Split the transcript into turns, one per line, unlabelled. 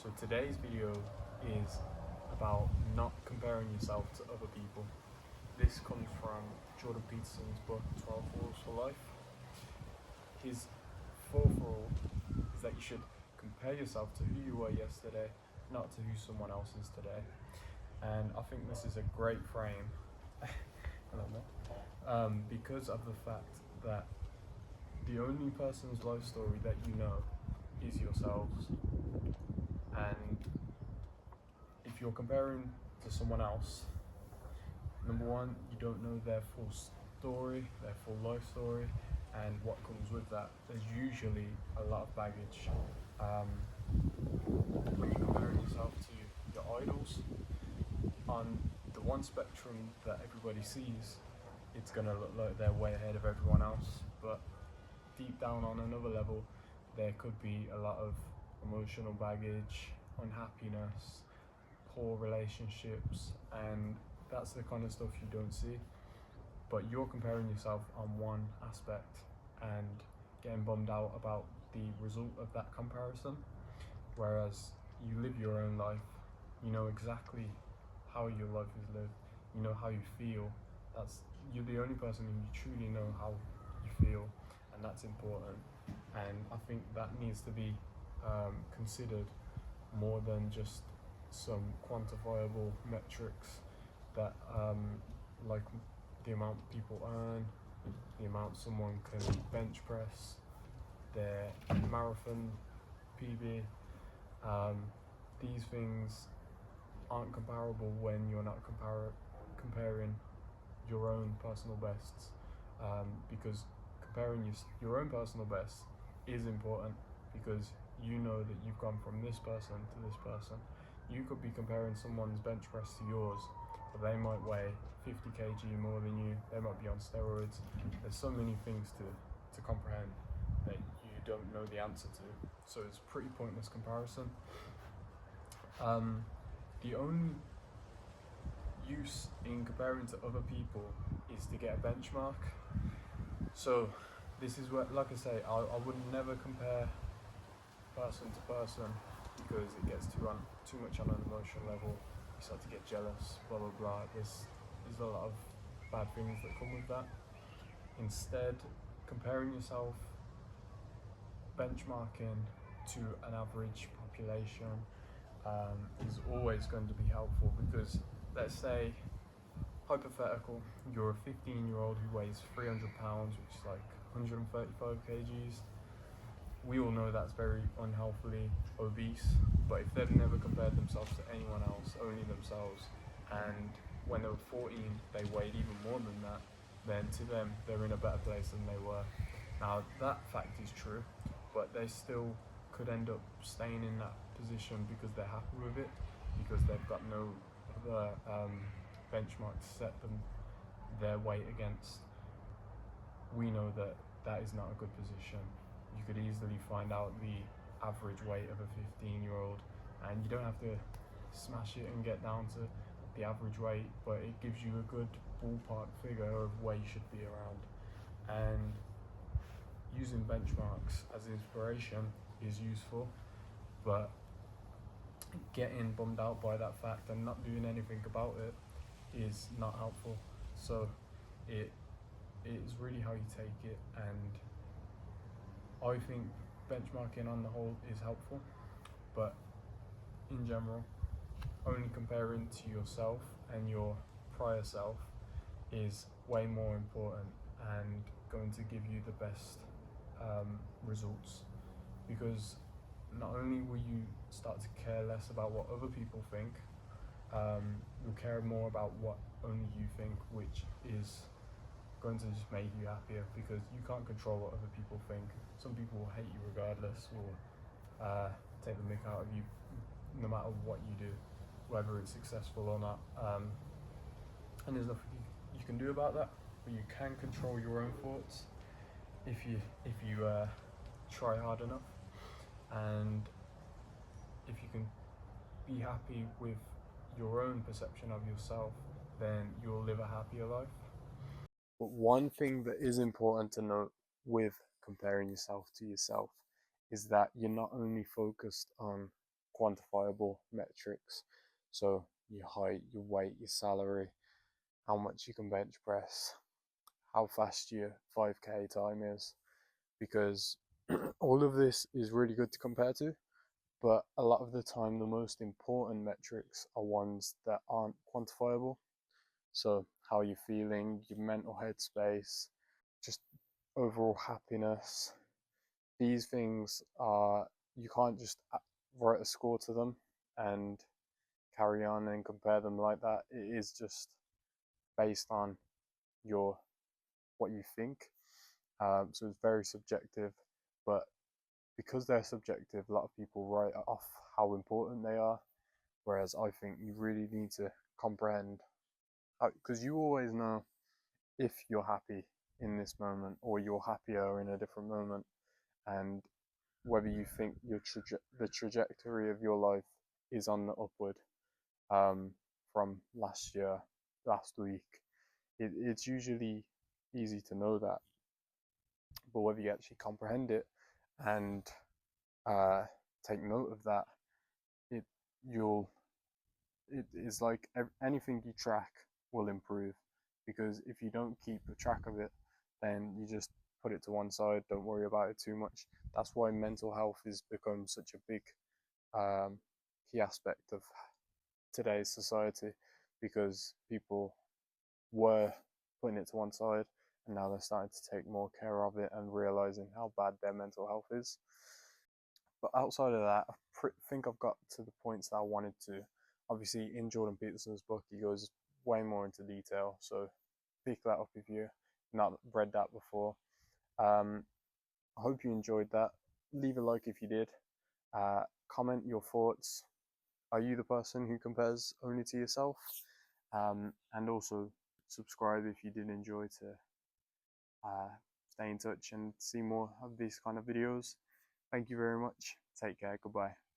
So today's video is about not comparing yourself to other people. This comes from Jordan Peterson's book 12 Rules for Life. His fourth rule is that you should compare yourself to who you were yesterday, not to who someone else is today. And I think this is a great frame because of the fact that the only person's life story that you know is yourselves. And if you're comparing to someone else, number one, you don't know their full story, their full life story, and what comes with that. There's usually a lot of baggage. When you're comparing yourself to your idols, on the one spectrum that everybody sees, it's going to look like they're way ahead of everyone else, but deep down on another level, there could be a lot of emotional baggage, unhappiness, poor relationships, and that's the kind of stuff you don't see. But you're comparing yourself on one aspect and getting bummed out about the result of that comparison, whereas you live your own life, you know exactly how your life is lived, you know how you feel. You're the only person who you truly know how you feel, and that's important. And I think that needs to be considered more than just some quantifiable metrics that like the amount people earn, the amount someone can bench press, their marathon PB. These things aren't comparable when you're not comparing your own personal bests, because comparing your own personal best is important, because you know that you've gone from this person to this person. You could be comparing someone's bench press to yours, but they might weigh 50 kg more than you, they might be on steroids. There's so many things to comprehend that you don't know the answer to, so it's a pretty pointless comparison. The only use in comparing to other people is to get a benchmark. So this is where, like I say, I would never compare person to person, because it gets too much on an emotional level. You start to get jealous, blah blah blah. There's a lot of bad things that come with that. Instead, comparing yourself, benchmarking to an average population is always going to be helpful, because let's say, hypothetical, you're a 15-year-old who weighs 300 pounds, which is like 135 kgs. We all know that's very unhealthily obese, but if they've never compared themselves to anyone else, only themselves, and when they were 14 they weighed even more than that, then to them they're in a better place than they were. Now that fact is true, but they still could end up staying in that position because they're happy with it, because they've got no other benchmark to set them their weight against. We know that that is not a good position. You could easily find out the average weight of a 15-year-old, and you don't have to smash it and get down to the average weight, but it gives you a good ballpark figure of where you should be around. And using benchmarks as inspiration is useful, but getting bummed out by that fact and not doing anything about it is not helpful. So it is really how you take it, and I think benchmarking on the whole is helpful, but in general, only comparing to yourself and your prior self is way more important and going to give you the best results, because not only will you start to care less about what other people think, you'll care more about what only you think, which is going to just make you happier, because you can't control what other people think. Some people will hate you regardless, or take the mick out of you no matter what you do, whether it's successful or not. And there's nothing you can do about that, but you can control your own thoughts if you try hard enough, and if you can be happy with your own perception of yourself, then you'll live a happier life. But one thing that is important to note with comparing yourself to yourself is that you're not only focused on quantifiable metrics. So your height, your weight, your salary, how much you can bench press, how fast your 5k time is, because all of this is really good to compare to, but a lot of the time the most important metrics are ones that aren't quantifiable. So how you're feeling, your mental headspace, just overall happiness. These things are, you can't just write a score to them and carry on and compare them like that. It is just based on your what you think. So it's very subjective, but because they're subjective, a lot of people write off how important they are. Whereas I think you really need to comprehend, because you always know if you're happy in this moment or you're happier in a different moment, and whether you think the trajectory of your life is on the upward, from last year, last week. It's usually easy to know that, but whether you actually comprehend it and uh, take note of that, it you'll it is like anything you track will improve, because if you don't keep a track of it, then you just put it to one side, don't worry about it too much. That's why mental health has become such a big um, key aspect of today's society, because people were putting it to one side and now they're starting to take more care of it and realizing how bad their mental health is. But outside of that, I think I've got to the points that I wanted to. Obviously, in Jordan Peterson's book, he goes way more into detail, so pick that up if you've not read that before. Um, I hope you enjoyed that. Leave a like if you did. Comment your thoughts. Are you the person who compares only to yourself? And also subscribe if you did enjoy, to stay in touch and see more of these kind of videos. Thank you very much. Take care. Goodbye.